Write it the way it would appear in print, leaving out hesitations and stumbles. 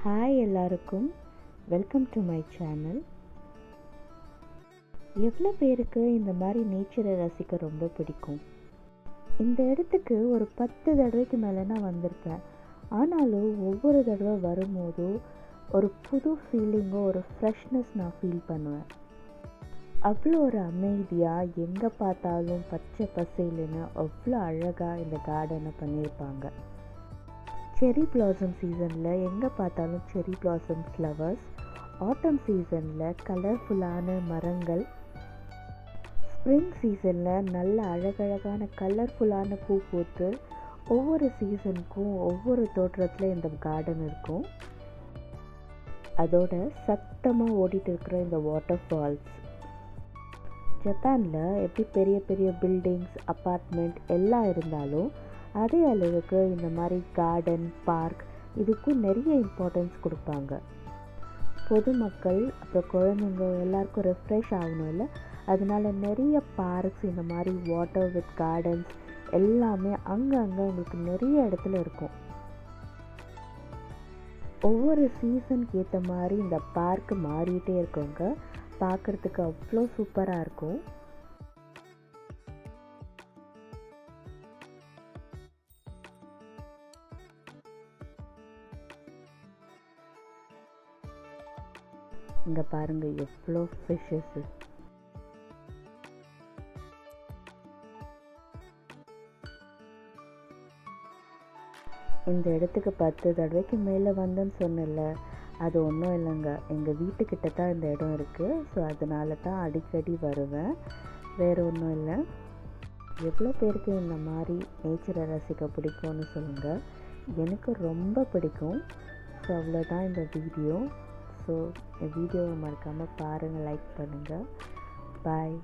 Hi எல்லாருக்கும், welcome to my channel. எவ்வளோ பேருக்கு இந்த மாதிரி நேச்சரை ரசிக்க ரொம்ப பிடிக்கும்? இந்த இடத்துக்கு ஒரு 10 தடவைக்கு மேலே நான் வந்திருப்பேன். ஆனாலும் ஒவ்வொரு தடவை வரும்போதும் ஒரு புது ஃபீலிங்கோ ஒரு ஃப்ரெஷ்னஸ் நான் ஃபீல் பண்ணுவேன். அவ்வளோ ஒரு அமைதியாக எங்கே பார்த்தாலும் பச்சை பசேலுன்னு அவ்வளோ அழகாக இந்த கார்டனை பண்ணியிருப்பாங்க. செரி பிளாசம் சீசனில் எங்கே பார்த்தாலும் செரி பிளாசம் ஃப்ளவர்ஸ், ஆட்டம் சீசனில் கலர்ஃபுல்லான மரங்கள், ஸ்ப்ரிங் சீசனில் நல்ல அழகழகான கலர்ஃபுல்லான பூ பூத்து ஒவ்வொரு சீசனுக்கும் ஒவ்வொரு தோற்றத்தில் இந்த கார்டன் இருக்கும். அதோட சத்தமாக ஓடிட்டு இருக்கிற இந்த வாட்டர் ஃபால்ஸ். ஜப்பானில் எப்படி பெரிய பெரிய பில்டிங்ஸ், அப்பார்ட்மெண்ட் எல்லாம் இருந்தாலும் அதே அளவுக்கு இந்த மாதிரி கார்டன், பார்க் இதுக்கும் நிறைய இம்பார்ட்டன்ஸ் கொடுப்பாங்க. பொதுமக்கள் அப்புறம் குழந்தைங்க எல்லாருக்கும் ரெஃப்ரெஷ் ஆகணும் இல்லை, அதனால நிறைய பார்க்ஸ், இந்த மாதிரி வாட்டர் வித் கார்டன்ஸ் எல்லாமே அங்கங்கே உங்களுக்கு நிறைய இடத்துல இருக்கும். ஒவ்வொரு சீசனுக்கு ஏற்ற மாதிரி இந்த பார்க் மாறிட்டே இருக்குங்க. பார்க்குறதுக்கு அவ்வளோ சூப்பராக இருக்கும். இங்கே பாருங்கள் எவ்வளோ ஃபிஷ்ஷஸ். இந்த இடத்துக்கு 10 தடவைக்கு மேலே வந்தேன்னு சொன்னல, அது ஒன்றும் இல்லைங்க, எங்கள் வீட்டுக்கிட்ட தான் இந்த இடம் இருக்குது. ஸோ அதனால தான் அடிக்கடி வருவேன், வேறு ஒன்றும் இல்லை. எவ்வளோ பேருக்கு இந்த மாதிரி நேச்சரை ரசிக்க பிடிக்கும்னு சொல்லுங்கள். எனக்கு ரொம்ப பிடிக்கும். ஸோ அவ்வளோதான் இந்த வீடியோ. ஸோ வீடியோவை மறக்காமல் பாருங்கள், லைக் பண்ணுங்கள். பாய்.